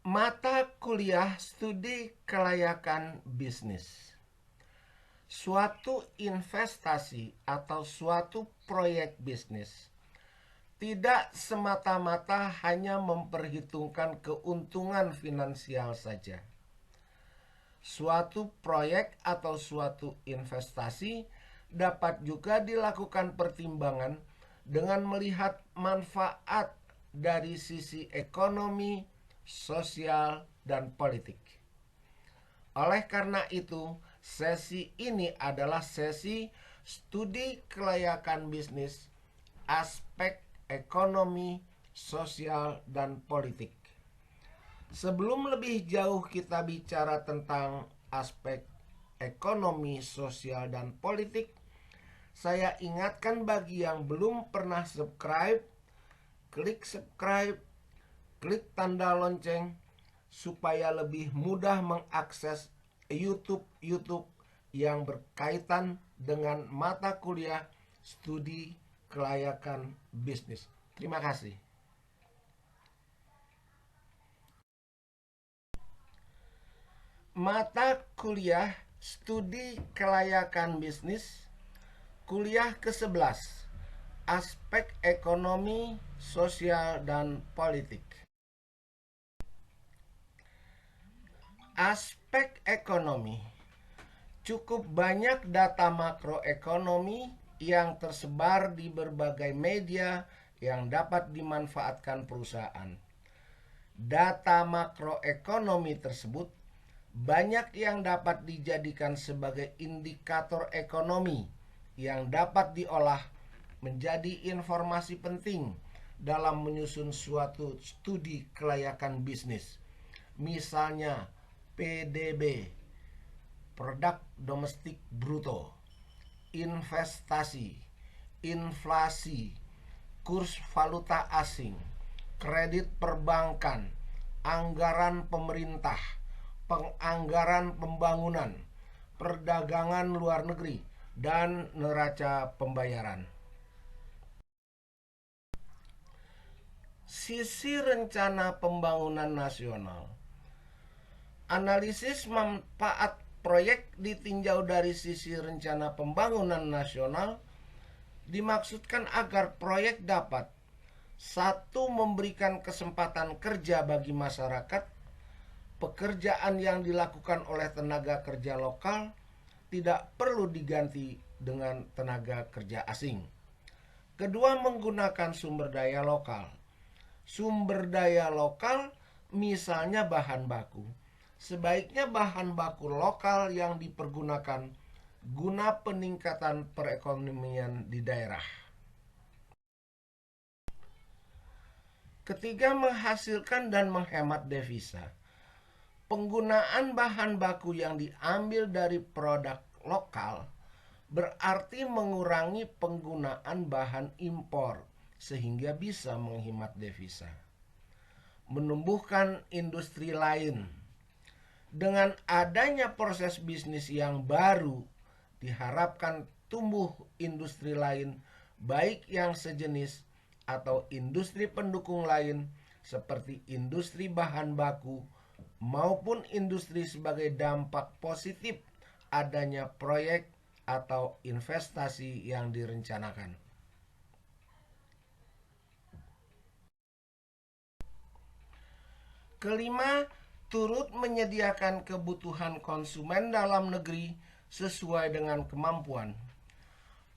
Mata kuliah studi kelayakan bisnis. Suatu investasi atau suatu proyek bisnis tidak semata-mata hanya memperhitungkan keuntungan finansial saja. Suatu proyek atau suatu investasi dapat juga dilakukan pertimbangan dengan melihat manfaat dari sisi ekonomi, sosial, dan politik. Oleh karena itu, sesi ini adalah sesi studi kelayakan bisnis, aspek ekonomi, sosial, dan politik. Sebelum lebih jauh kita bicara tentang aspek ekonomi, sosial, dan politik, saya ingatkan bagi yang belum pernah subscribe, klik tanda lonceng supaya lebih mudah mengakses YouTube yang berkaitan dengan mata kuliah studi kelayakan bisnis. Terima kasih. Mata kuliah studi kelayakan bisnis, kuliah ke-11, aspek ekonomi, sosial, dan politik. Aspek ekonomi. Cukup banyak data makroekonomi yang tersebar di berbagai media yang dapat dimanfaatkan perusahaan. Data makroekonomi tersebut banyak yang dapat dijadikan sebagai indikator ekonomi yang dapat diolah menjadi informasi penting dalam menyusun suatu studi kelayakan bisnis. Misalnya PDB, produk domestik bruto, investasi, inflasi, kurs valuta asing, kredit perbankan, anggaran pemerintah, penganggaran pembangunan, perdagangan luar negeri, dan neraca pembayaran. Sisi rencana pembangunan nasional. Analisis manfaat proyek ditinjau dari sisi rencana pembangunan nasional dimaksudkan agar proyek dapat: 1. Memberikan kesempatan kerja bagi masyarakat. Pekerjaan yang dilakukan oleh tenaga kerja lokal tidak perlu diganti dengan tenaga kerja asing. Kedua, menggunakan sumber daya lokal. Sumber daya lokal misalnya bahan baku. Sebaiknya bahan baku lokal yang dipergunakan guna peningkatan perekonomian di daerah. Ketiga, menghasilkan dan menghemat devisa. Penggunaan bahan baku yang diambil dari produk lokal berarti mengurangi penggunaan bahan impor sehingga bisa menghemat devisa. Menumbuhkan industri lain. Dengan adanya proses bisnis yang baru, diharapkan tumbuh industri lain, baik yang sejenis atau industri pendukung lain seperti industri bahan baku maupun industri sebagai dampak positif adanya proyek atau investasi yang direncanakan. Kelima, turut menyediakan kebutuhan konsumen dalam negeri sesuai dengan kemampuan.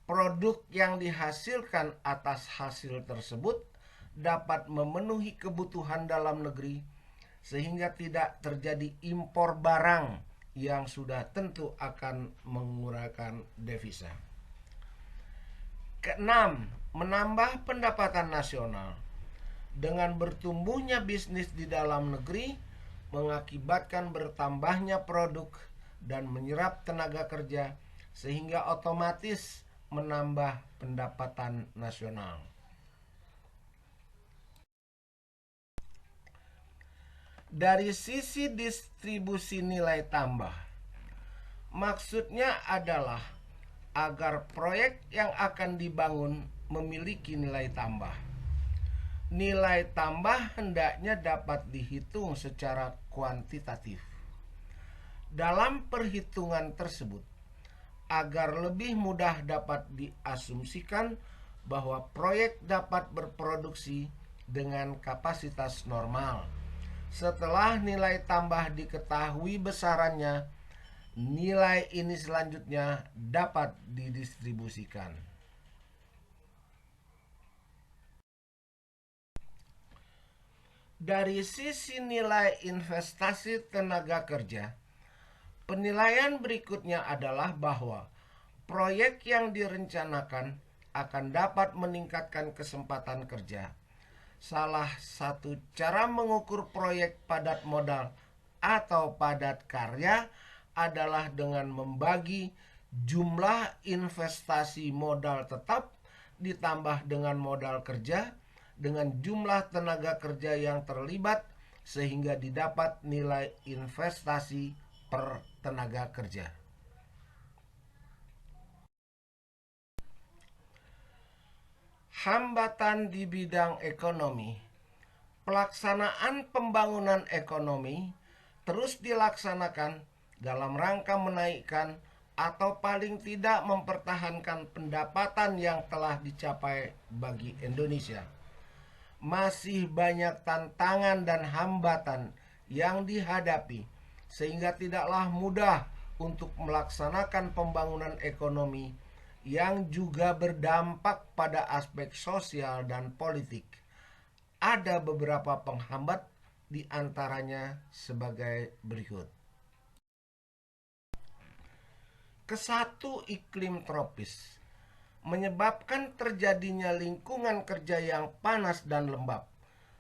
Produk yang dihasilkan atas hasil tersebut dapat memenuhi kebutuhan dalam negeri sehingga tidak terjadi impor barang yang sudah tentu akan mengurangkan devisa. Keenam, menambah pendapatan nasional. Dengan bertumbuhnya bisnis di dalam negeri mengakibatkan bertambahnya produk dan menyerap tenaga kerja sehingga otomatis menambah pendapatan nasional. Dari sisi distribusi nilai tambah, maksudnya adalah agar proyek yang akan dibangun memiliki nilai tambah. nilai tambah hendaknya dapat dihitung secara kuantitatif. Dalam perhitungan tersebut, agar lebih mudah dapat diasumsikan bahwa proyek dapat berproduksi dengan kapasitas normal. Setelah nilai tambah diketahui besarannya, nilai ini selanjutnya dapat didistribusikan. Dari sisi nilai investasi tenaga kerja, penilaian berikutnya adalah bahwa proyek yang direncanakan akan dapat meningkatkan kesempatan kerja. Salah satu cara mengukur proyek padat modal atau padat karya adalah dengan membagi jumlah investasi modal tetap ditambah dengan modal kerja dengan jumlah tenaga kerja yang terlibat sehingga didapat nilai investasi per tenaga kerja. Hambatan di bidang ekonomi. Pelaksanaan pembangunan ekonomi terus dilaksanakan dalam rangka menaikkan atau paling tidak mempertahankan pendapatan yang telah dicapai bagi Indonesia. Masih banyak tantangan dan hambatan yang dihadapi sehingga tidaklah mudah untuk melaksanakan pembangunan ekonomi yang juga berdampak pada aspek sosial dan politik. Ada beberapa penghambat, di antaranya sebagai berikut. Kesatu, iklim tropis menyebabkan terjadinya lingkungan kerja yang panas dan lembab,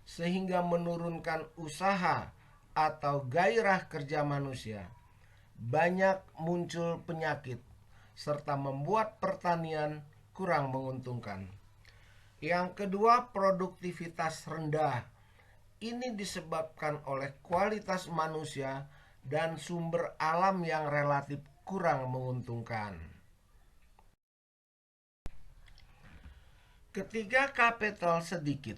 sehingga menurunkan usaha atau gairah kerja manusia. Banyak muncul penyakit, serta membuat pertanian kurang menguntungkan. Yang kedua, produktivitas rendah. Ini disebabkan oleh kualitas manusia dan sumber alam yang relatif kurang menguntungkan. Ketiga, kapital sedikit.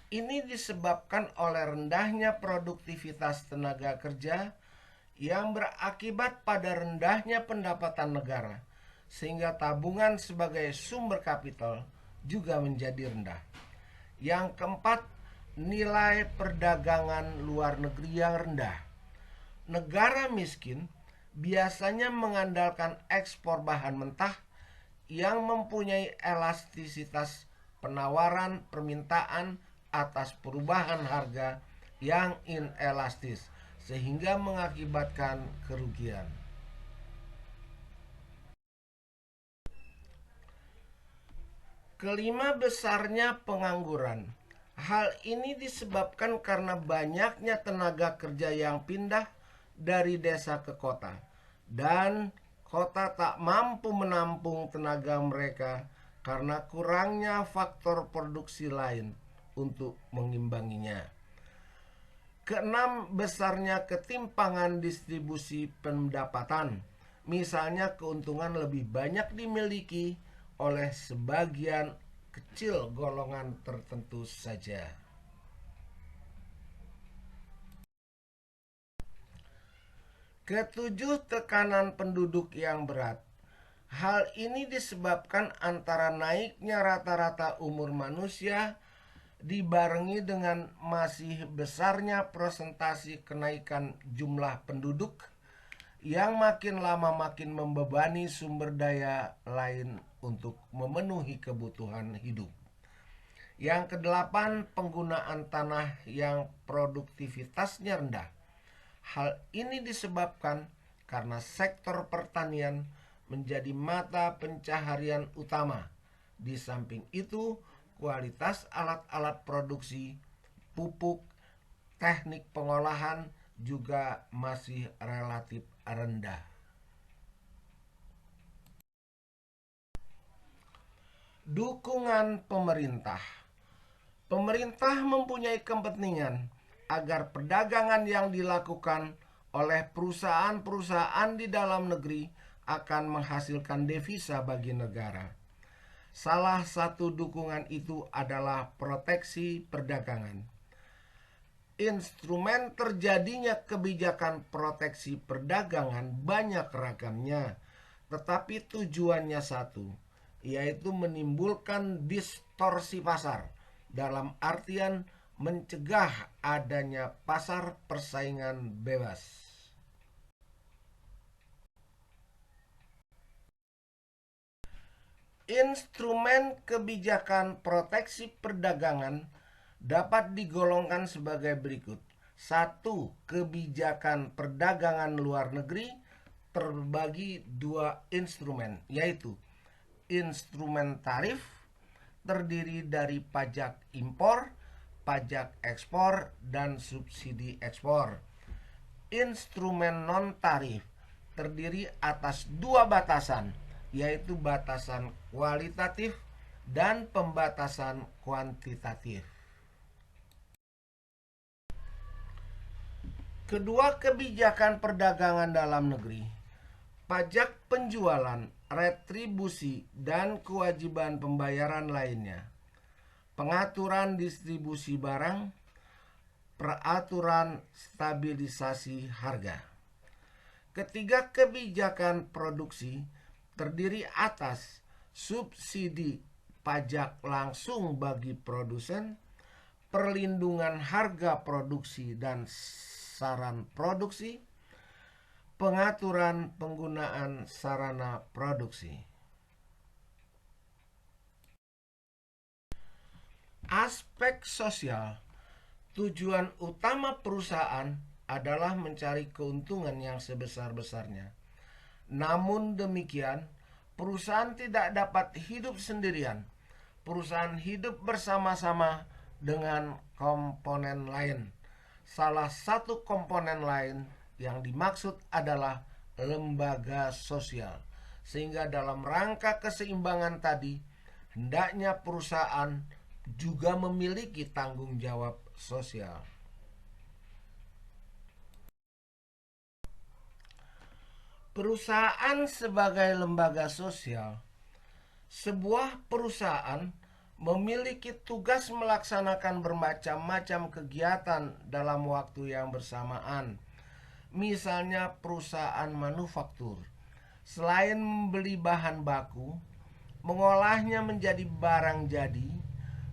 Ini disebabkan oleh rendahnya produktivitas tenaga kerja yang berakibat pada rendahnya pendapatan negara, sehingga tabungan sebagai sumber kapital juga menjadi rendah. Yang keempat, nilai perdagangan luar negeri yang rendah. Negara miskin biasanya mengandalkan ekspor bahan mentah yang mempunyai elastisitas penawaran permintaan atas perubahan harga yang inelastis, sehingga mengakibatkan kerugian. Kelima, besarnya pengangguran. Hal ini disebabkan karena banyaknya tenaga kerja yang pindah dari desa ke kota, dan kota tak mampu menampung tenaga mereka karena kurangnya faktor produksi lain untuk mengimbanginya. Keenam, besarnya ketimpangan distribusi pendapatan. Misalnya keuntungan lebih banyak dimiliki oleh sebagian kecil golongan tertentu saja. Ketujuh, tekanan penduduk yang berat. Hal ini disebabkan antara naiknya rata-rata umur manusia dibarengi dengan masih besarnya persentase kenaikan jumlah penduduk yang makin lama makin membebani sumber daya lain untuk memenuhi kebutuhan hidup. Yang kedelapan, penggunaan tanah yang produktivitasnya rendah. Hal ini disebabkan karena sektor pertanian menjadi mata pencaharian utama. Di samping itu, kualitas alat-alat produksi, pupuk, teknik pengolahan juga masih relatif rendah. Dukungan pemerintah. Pemerintah mempunyai kepentingan agar perdagangan yang dilakukan oleh perusahaan-perusahaan di dalam negeri akan menghasilkan devisa bagi negara. Salah satu dukungan itu adalah proteksi perdagangan. Instrumen terjadinya kebijakan proteksi perdagangan banyak ragamnya, tetapi tujuannya satu, yaitu menimbulkan distorsi pasar, dalam artian mencegah adanya pasar persaingan bebas. Instrumen kebijakan proteksi perdagangan dapat digolongkan sebagai berikut. 1. Kebijakan perdagangan luar negeri terbagi 2 instrumen, yaitu instrumen tarif terdiri dari pajak impor, pajak ekspor, dan subsidi ekspor. Instrumen non-tarif terdiri atas 2 batasan, yaitu batasan kualitatif dan pembatasan kuantitatif. Kedua kebijakan perdagangan dalam negeri, pajak penjualan, retribusi, dan kewajiban pembayaran lainnya, pengaturan distribusi barang, peraturan stabilisasi harga. Ketiga kebijakan produksi terdiri atas subsidi pajak langsung bagi produsen, perlindungan harga produksi dan saran produksi, pengaturan penggunaan sarana produksi. Aspek sosial. Tujuan utama perusahaan adalah mencari keuntungan yang sebesar-besarnya. Namun demikian, perusahaan tidak dapat hidup sendirian. Perusahaan hidup bersama-sama dengan komponen lain. Salah satu komponen lain yang dimaksud adalah lembaga sosial. Sehingga dalam rangka keseimbangan tadi, hendaknya perusahaan juga memiliki tanggung jawab sosial. Perusahaan sebagai lembaga sosial. Sebuah perusahaan memiliki tugas melaksanakan bermacam-macam kegiatan dalam waktu yang bersamaan. Misalnya perusahaan manufaktur, selain membeli bahan baku, mengolahnya menjadi barang jadi,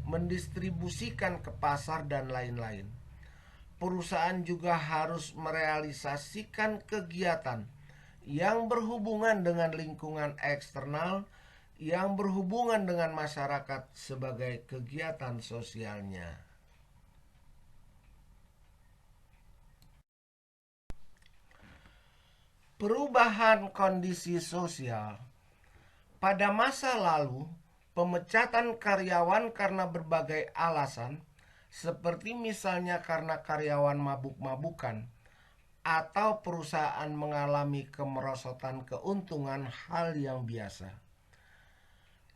mendistribusikan ke pasar, dan lain-lain. Perusahaan juga harus merealisasikan kegiatan yang berhubungan dengan lingkungan eksternal, yang berhubungan dengan masyarakat sebagai kegiatan sosialnya. Perubahan kondisi sosial. Pada masa lalu, pemecatan karyawan karena berbagai alasan, seperti misalnya karena karyawan mabuk-mabukan, atau perusahaan mengalami kemerosotan keuntungan, hal yang biasa.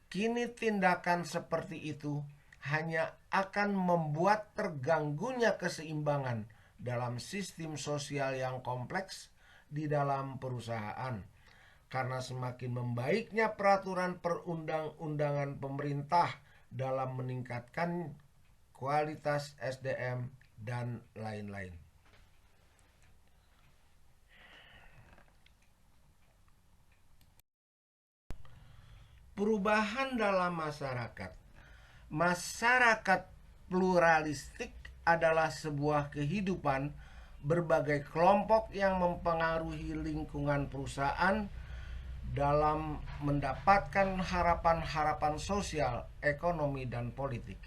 Kini tindakan seperti itu hanya akan membuat terganggunya keseimbangan dalam sistem sosial yang kompleks di dalam perusahaan. Karena semakin membaiknya peraturan perundang-undangan pemerintah dalam meningkatkan kualitas SDM dan lain-lain. Perubahan dalam masyarakat. Masyarakat pluralistik adalah sebuah kehidupan berbagai kelompok yang mempengaruhi lingkungan perusahaan dalam mendapatkan harapan-harapan sosial, ekonomi, dan politik.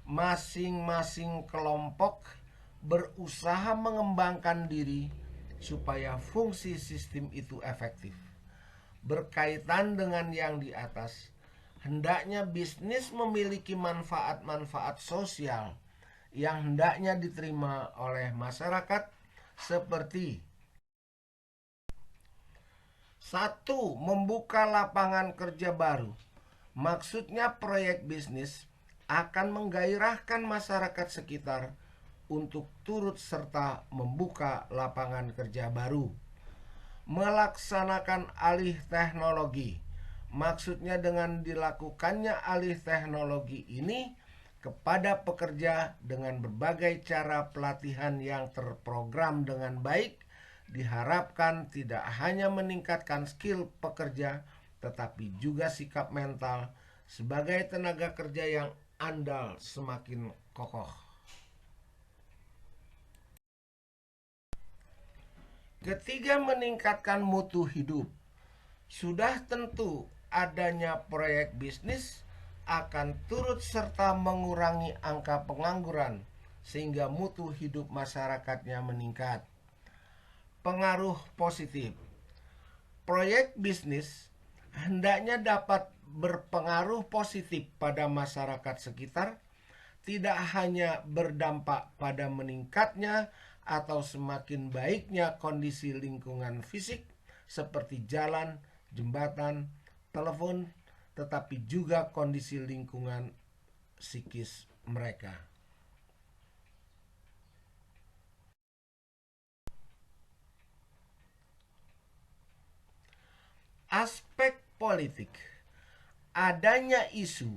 Masing-masing kelompok berusaha mengembangkan diri supaya fungsi sistem itu efektif. Berkaitan dengan yang di atas, hendaknya bisnis memiliki manfaat-manfaat sosial yang hendaknya diterima oleh masyarakat, seperti 1. Membuka lapangan kerja baru. Maksudnya proyek bisnis akan menggairahkan masyarakat sekitar untuk turut serta membuka lapangan kerja baru. Melaksanakan alih teknologi. Maksudnya dengan dilakukannya alih teknologi ini kepada pekerja dengan berbagai cara pelatihan yang terprogram dengan baik diharapkan tidak hanya meningkatkan skill pekerja tetapi juga sikap mental sebagai tenaga kerja yang andal semakin kokoh. Ketiga, meningkatkan mutu hidup. Sudah tentu adanya proyek bisnis akan turut serta mengurangi angka pengangguran sehingga mutu hidup masyarakatnya meningkat. Pengaruh positif. Proyek bisnis hendaknya dapat berpengaruh positif pada masyarakat sekitar, tidak hanya berdampak pada meningkatnya atau semakin baiknya kondisi lingkungan fisik seperti jalan, jembatan, telepon, tetapi juga kondisi lingkungan psikis mereka. Aspek politik. Adanya isu,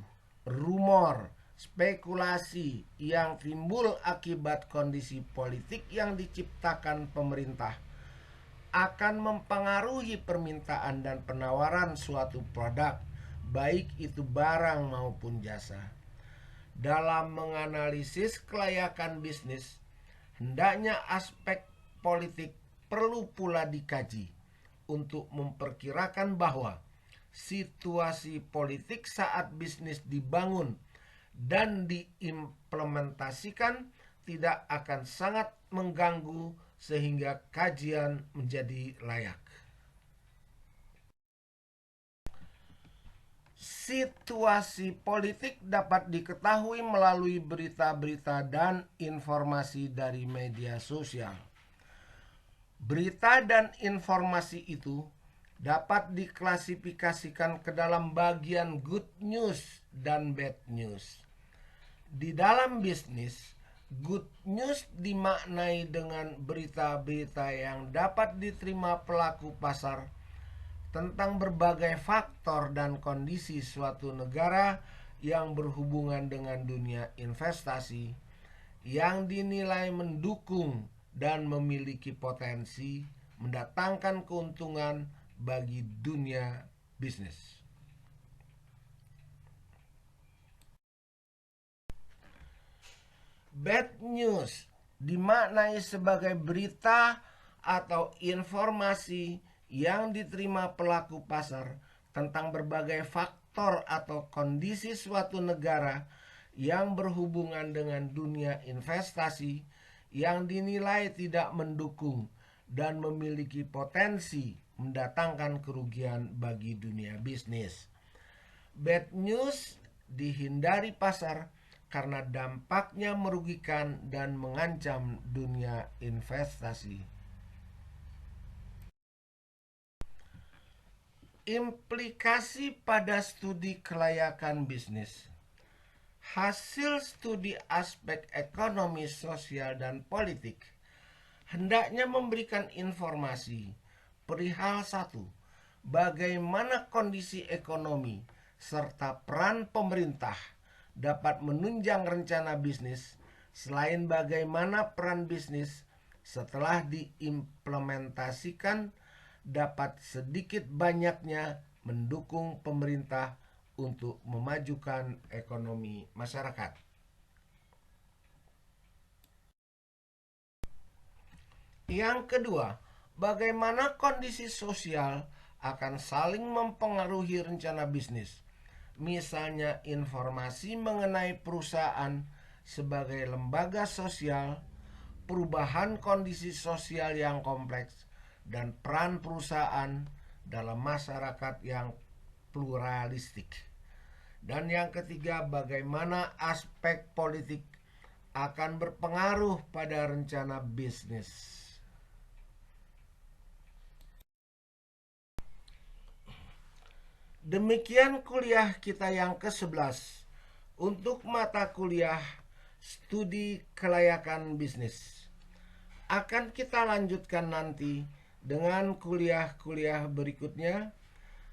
rumor, spekulasi yang timbul akibat kondisi politik yang diciptakan pemerintah akan mempengaruhi permintaan dan penawaran suatu produk, baik itu barang maupun jasa. Dalam menganalisis kelayakan bisnis, hendaknya aspek politik perlu pula dikaji untuk memperkirakan bahwa situasi politik saat bisnis dibangun dan diimplementasikan tidak akan sangat mengganggu sehingga kajian menjadi layak. Situasi politik dapat diketahui melalui berita-berita dan informasi dari media sosial. Berita dan informasi itu dapat diklasifikasikan ke dalam bagian good news dan bad news. Di dalam bisnis, good news dimaknai dengan berita-berita yang dapat diterima pelaku pasar tentang berbagai faktor dan kondisi suatu negara yang berhubungan dengan dunia investasi yang dinilai mendukung dan memiliki potensi mendatangkan keuntungan bagi dunia bisnis. Bad news dimaknai sebagai berita atau informasi yang diterima pelaku pasar tentang berbagai faktor atau kondisi suatu negara yang berhubungan dengan dunia investasi yang dinilai tidak mendukung dan memiliki potensi mendatangkan kerugian bagi dunia bisnis. Bad news dihindari pasar karena dampaknya merugikan dan mengancam dunia investasi. Implikasi pada studi kelayakan bisnis. Hasil studi aspek ekonomi, sosial, dan politik hendaknya memberikan informasi perihal satu, bagaimana kondisi ekonomi serta peran pemerintah dapat menunjang rencana bisnis, selain bagaimana peran bisnis setelah diimplementasikan dapat sedikit banyaknya mendukung pemerintah untuk memajukan ekonomi masyarakat. Yang kedua, bagaimana kondisi sosial akan saling mempengaruhi rencana bisnis. Misalnya informasi mengenai perusahaan sebagai lembaga sosial, perubahan kondisi sosial yang kompleks, dan peran perusahaan dalam masyarakat yang pluralistik. Dan yang ketiga, bagaimana aspek politik akan berpengaruh pada rencana bisnis. Demikian kuliah kita yang ke-11 untuk mata kuliah studi kelayakan bisnis. Akan kita lanjutkan nanti dengan kuliah-kuliah berikutnya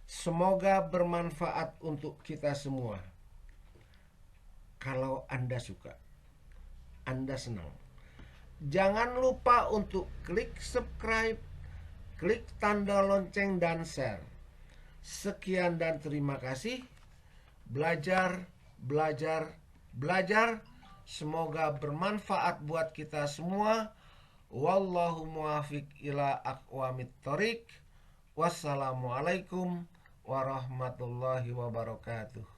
Semoga bermanfaat untuk kita semua. Kalau Anda suka, Anda senang, jangan lupa untuk klik subscribe, klik tanda lonceng, dan share. Sekian dan terima kasih. Belajar, belajar, belajar. Semoga bermanfaat buat kita semua. Wallahu muwaffiq ila aqwamit thoriq. Wassalamualaikum warahmatullahi wabarakatuh.